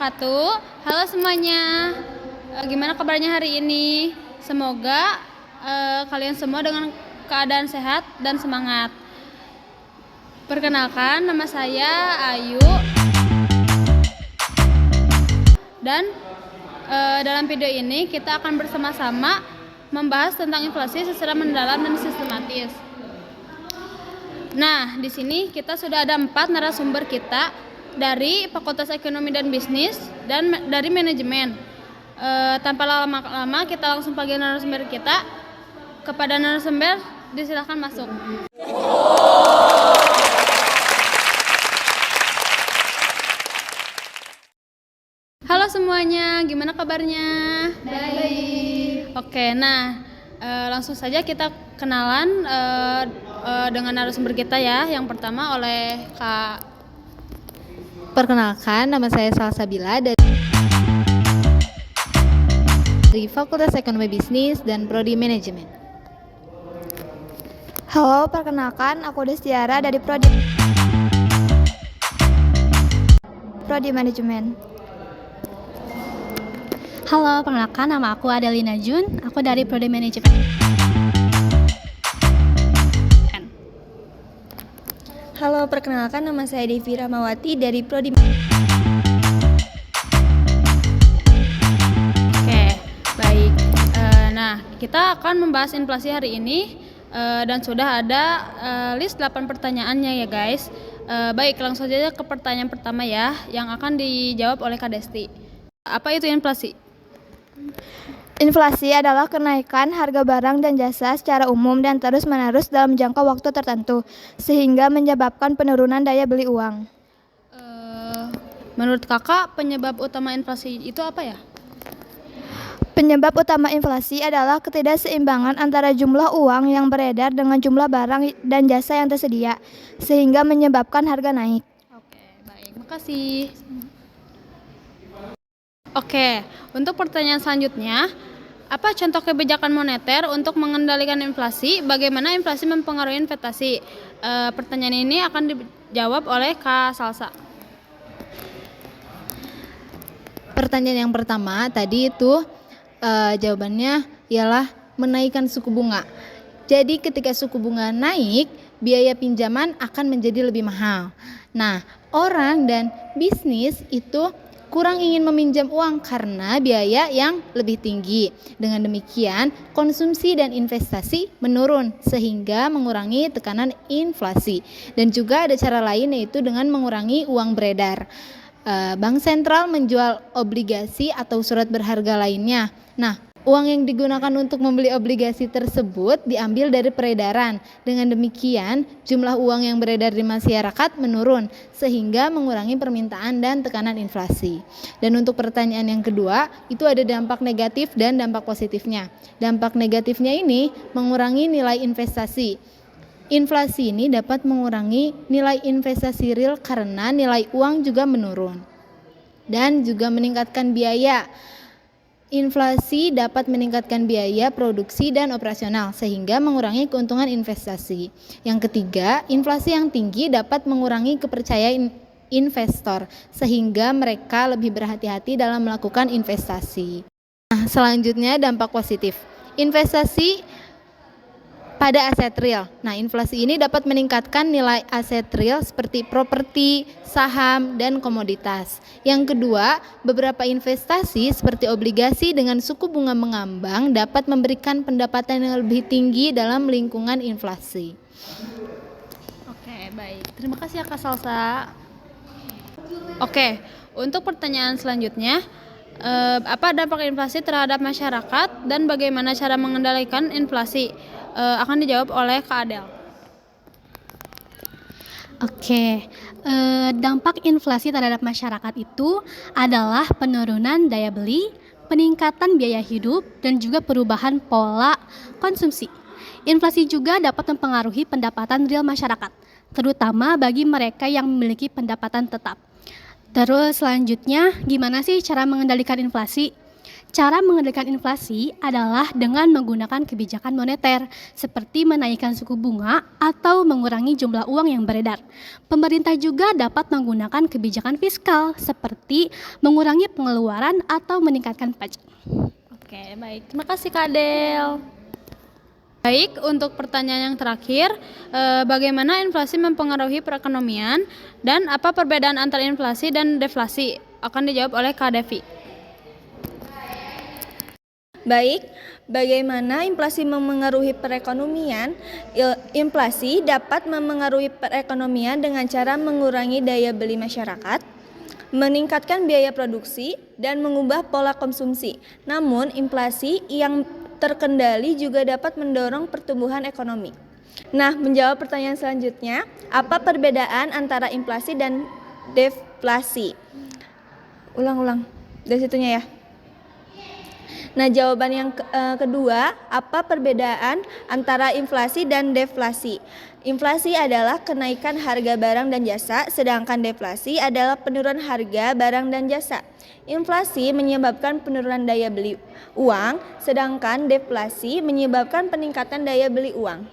wabarakatuh. Halo semuanya. Gimana kabarnya hari ini? Semoga kalian semua dengan keadaan sehat dan semangat. Perkenalkan, nama saya Ayu. Dan dalam video ini kita akan bersama-sama membahas tentang inflasi secara mendalam dan sistematis. Nah, di sini kita sudah ada 4 narasumber kita dari Fakultas Ekonomi dan Bisnis dan dari manajemen. Tanpa lama-lama kita langsung panggil narasumber kita. Kepada narasumber disilahkan masuk. Halo semuanya, gimana kabarnya? Baik. Oke, nah langsung saja kita kenalan dengan narasumber kita ya. Yang pertama oleh Kak. Perkenalkan, nama saya Salsabila dari Fakultas Ekonomi Bisnis dan Prodi Manajemen. Halo, perkenalkan aku Destiara dari Prodi Manajemen. Halo, perkenalkan nama aku Adelina Jun, aku dari Prodi Manajemen. Halo, perkenalkan nama saya Devi Rahmawati dari Prodi. Oke, baik. Nah, kita akan membahas inflasi hari ini dan sudah ada list 8 pertanyaannya ya guys. Baik, langsung saja ke pertanyaan pertama ya, yang akan dijawab oleh Kak Desti. Apa itu inflasi? Inflasi adalah kenaikan harga barang dan jasa secara umum dan terus-menerus dalam jangka waktu tertentu, sehingga menyebabkan penurunan daya beli uang. Menurut kakak, penyebab utama inflasi itu apa ya? Penyebab utama inflasi adalah ketidakseimbangan antara jumlah uang yang beredar dengan jumlah barang dan jasa yang tersedia, sehingga menyebabkan harga naik. Oke, baik. Makasih. Oke, untuk pertanyaan selanjutnya, apa contoh kebijakan moneter untuk mengendalikan inflasi? Bagaimana inflasi mempengaruhi investasi? Pertanyaan ini akan dijawab oleh Kak Salsa. Pertanyaan yang pertama tadi itu jawabannya ialah menaikkan suku bunga. Jadi ketika suku bunga naik, biaya pinjaman akan menjadi lebih mahal. Nah, orang dan bisnis itu kurang ingin meminjam uang karena biaya yang lebih tinggi. Dengan demikian, konsumsi dan investasi menurun sehingga mengurangi tekanan inflasi. Dan juga ada cara lain, yaitu dengan mengurangi uang beredar. Bank sentral menjual obligasi atau surat berharga lainnya. Nah, uang yang digunakan untuk membeli obligasi tersebut diambil dari peredaran. Dengan demikian, jumlah uang yang beredar di masyarakat menurun sehingga mengurangi permintaan dan tekanan inflasi. Dan untuk pertanyaan yang kedua, itu ada dampak negatif dan dampak positifnya. Dampak negatifnya ini mengurangi nilai investasi. Inflasi ini dapat mengurangi nilai investasi real karena nilai uang juga menurun. Dan juga meningkatkan biaya. Inflasi dapat meningkatkan biaya produksi dan operasional sehingga mengurangi keuntungan investasi. Yang ketiga, inflasi yang tinggi dapat mengurangi kepercayaan investor sehingga mereka lebih berhati-hati dalam melakukan investasi. Nah, selanjutnya dampak positif. Investasi pada aset real. Nah, inflasi ini dapat meningkatkan nilai aset real seperti properti, saham, dan komoditas. Yang kedua, beberapa investasi seperti obligasi dengan suku bunga mengambang dapat memberikan pendapatan yang lebih tinggi dalam lingkungan inflasi. Oke, baik. Terima kasih ya Kak Salsa. Oke, untuk pertanyaan selanjutnya, apa dampak inflasi terhadap masyarakat dan bagaimana cara mengendalikan inflasi? Akan dijawab oleh Kak Adel. Oke, dampak inflasi terhadap masyarakat itu adalah penurunan daya beli, peningkatan biaya hidup, dan juga perubahan pola konsumsi. Inflasi juga dapat mempengaruhi pendapatan real masyarakat, terutama bagi mereka yang memiliki pendapatan tetap. Terus selanjutnya, gimana sih cara mengendalikan inflasi? Cara mengendalikan inflasi adalah dengan menggunakan kebijakan moneter, seperti menaikkan suku bunga atau mengurangi jumlah uang yang beredar. Pemerintah juga dapat menggunakan kebijakan fiskal, seperti mengurangi pengeluaran atau meningkatkan pajak. Oke, baik. Terima kasih Kak Del. Baik, untuk pertanyaan yang terakhir, bagaimana inflasi mempengaruhi perekonomian dan apa perbedaan antara inflasi dan deflasi? Akan dijawab oleh Kak Devi. Baik, bagaimana inflasi memengaruhi perekonomian? Inflasi dapat memengaruhi perekonomian dengan cara mengurangi daya beli masyarakat, meningkatkan biaya produksi, dan mengubah pola konsumsi. Namun, inflasi yang terkendali juga dapat mendorong pertumbuhan ekonomi. Nah, menjawab pertanyaan selanjutnya, apa perbedaan antara inflasi dan deflasi? Ulang-ulang, dari situnya ya. Nah, jawaban yang kedua, apa perbedaan antara inflasi dan deflasi? Inflasi adalah kenaikan harga barang dan jasa, sedangkan deflasi adalah penurunan harga barang dan jasa. Inflasi menyebabkan penurunan daya beli uang, sedangkan deflasi menyebabkan peningkatan daya beli uang.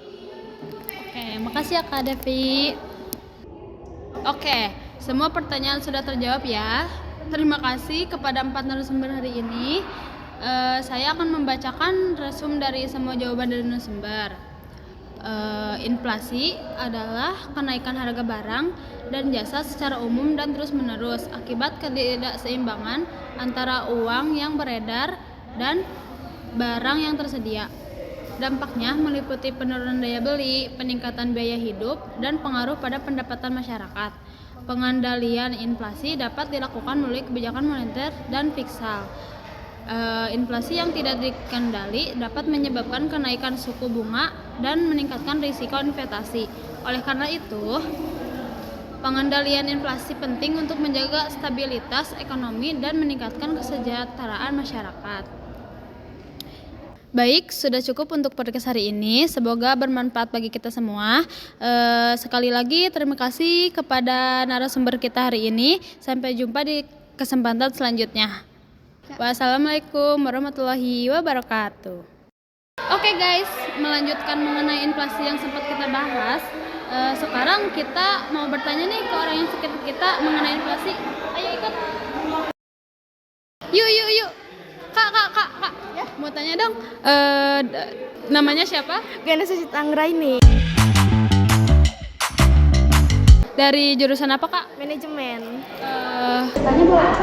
Oke, makasih ya Kak Devi. Oke, semua pertanyaan sudah terjawab ya. Terima kasih kepada 4 narasumber hari ini. Saya akan membacakan resum dari semua jawaban dari narasumber. Inflasi adalah kenaikan harga barang dan jasa secara umum dan terus-menerus akibat ketidakseimbangan antara uang yang beredar dan barang yang tersedia. Dampaknya meliputi penurunan daya beli, peningkatan biaya hidup, dan pengaruh pada pendapatan masyarakat. Pengendalian inflasi dapat dilakukan melalui kebijakan moneter dan fiskal. Inflasi yang tidak dikendali dapat menyebabkan kenaikan suku bunga dan meningkatkan risiko investasi. Oleh karena itu, pengendalian inflasi penting untuk menjaga stabilitas ekonomi dan meningkatkan kesejahteraan masyarakat. Baik, sudah cukup untuk podcast hari ini. Semoga bermanfaat bagi kita semua. Sekali lagi terima kasih kepada narasumber kita hari ini. Sampai jumpa di kesempatan selanjutnya. Wassalamualaikum warahmatullahi wabarakatuh. Oke guys, melanjutkan mengenai inflasi yang sempat kita bahas. Sekarang kita mau bertanya nih ke orang yang sekitar kita mengenai inflasi. Ayo ikut. Yuk. Kak. Ya? Mau tanya dong. Namanya siapa? Ganesha Anggraini. Dari jurusan apa kak? Manajemen. Tanya boleh.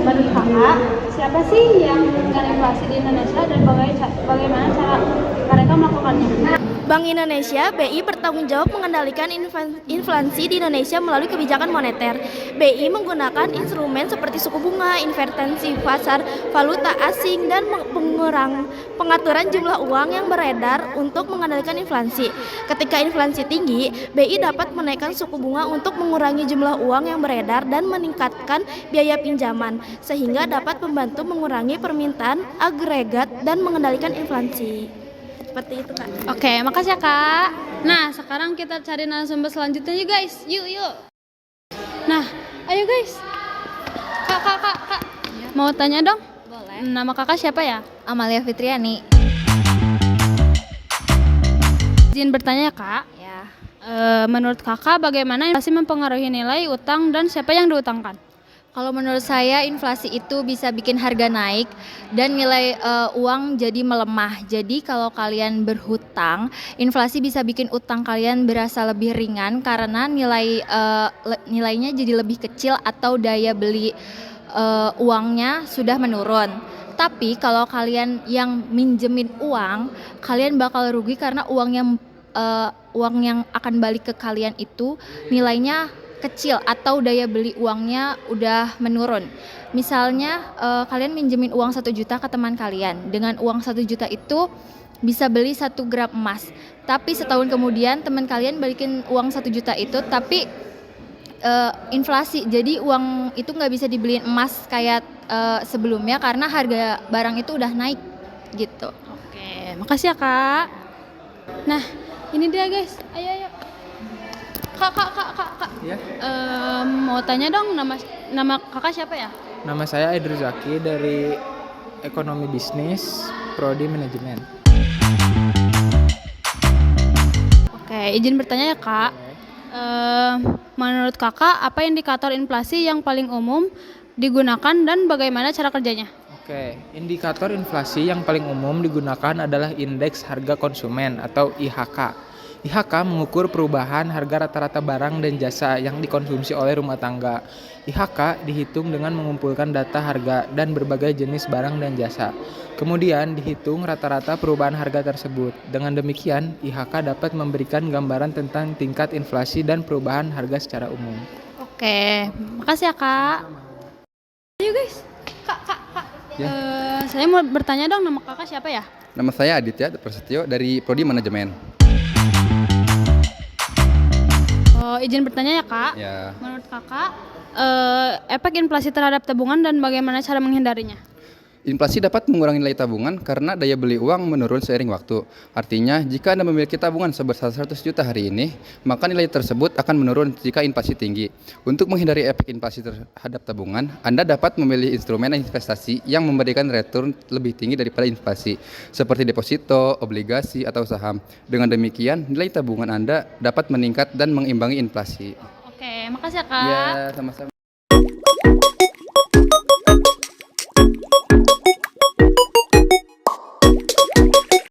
Menurut kakak, siapa sih yang menentukan inflasi di Indonesia dan bagaimana cara mereka melakukannya? Bank Indonesia (BI) bertanggung jawab mengendalikan inflasi di Indonesia melalui kebijakan moneter. BI menggunakan instrumen seperti suku bunga, intervensi pasar valuta asing, dan pengaturan jumlah uang yang beredar untuk mengendalikan inflasi. Ketika inflasi tinggi, BI dapat menaikkan suku bunga untuk mengurangi jumlah uang yang beredar dan meningkatkan biaya pinjaman, sehingga dapat membantu mengurangi permintaan agregat dan mengendalikan inflasi. Seperti itu kak. Oke, makasih ya kak. Nah, sekarang kita cari narasumber selanjutnya yuk guys. Yuk. Nah, ayo guys. Kak. Mau tanya dong? Boleh. Nama kakak siapa ya? Amalia Fitriani. Izin bertanya ya kak. Ya. Menurut kakak bagaimana inflasi mempengaruhi nilai utang dan siapa yang diutangkan? Kalau menurut saya inflasi itu bisa bikin harga naik dan nilai uang jadi melemah. Jadi kalau kalian berhutang, inflasi bisa bikin utang kalian berasa lebih ringan karena nilainya jadi lebih kecil atau daya beli uangnya sudah menurun. Tapi kalau kalian yang minjemin uang, kalian bakal rugi karena uang yang akan balik ke kalian itu nilainya kecil atau daya beli uangnya udah menurun. Misalnya kalian minjemin uang 1 juta ke teman kalian. Dengan uang 1 juta itu bisa beli 1 gram emas. Tapi setahun kemudian teman kalian balikin uang 1 juta itu, tapi inflasi. Jadi uang itu nggak bisa dibeliin emas kayak sebelumnya karena harga barang itu udah naik gitu. Oke, makasih ya kak. Nah, ini dia guys. Ayo. Kak. Ya? Mau tanya dong, nama kakak siapa ya? Nama saya Idris Zaki dari Ekonomi Bisnis, Prodi Manajemen. Oke, izin bertanya ya Kak. Menurut Kakak, apa indikator inflasi yang paling umum digunakan dan bagaimana cara kerjanya? Oke, indikator inflasi yang paling umum digunakan adalah Indeks Harga Konsumen atau IHK. IHK mengukur perubahan harga rata-rata barang dan jasa yang dikonsumsi oleh rumah tangga. IHK dihitung dengan mengumpulkan data harga dan berbagai jenis barang dan jasa. Kemudian dihitung rata-rata perubahan harga tersebut. Dengan demikian, IHK dapat memberikan gambaran tentang tingkat inflasi dan perubahan harga secara umum. Oke, makasih ya Kak. Ayo guys, Kak. Ya. Saya mau bertanya dong, nama Kakak siapa ya? Nama saya Aditya Prasetyo dari Prodi Manajemen. Oh, izin bertanya ya Kak. Ya. Menurut Kakak, efek inflasi terhadap tabungan dan bagaimana cara menghindarinya? Inflasi dapat mengurangi nilai tabungan karena daya beli uang menurun seiring waktu. Artinya, jika Anda memiliki tabungan sebesar 100 juta hari ini, maka nilai tersebut akan menurun jika inflasi tinggi. Untuk menghindari efek inflasi terhadap tabungan, Anda dapat memilih instrumen investasi yang memberikan return lebih tinggi daripada inflasi, seperti deposito, obligasi, atau saham. Dengan demikian, nilai tabungan Anda dapat meningkat dan mengimbangi inflasi. Oke, makasih ya Kak. Ya, sama-sama.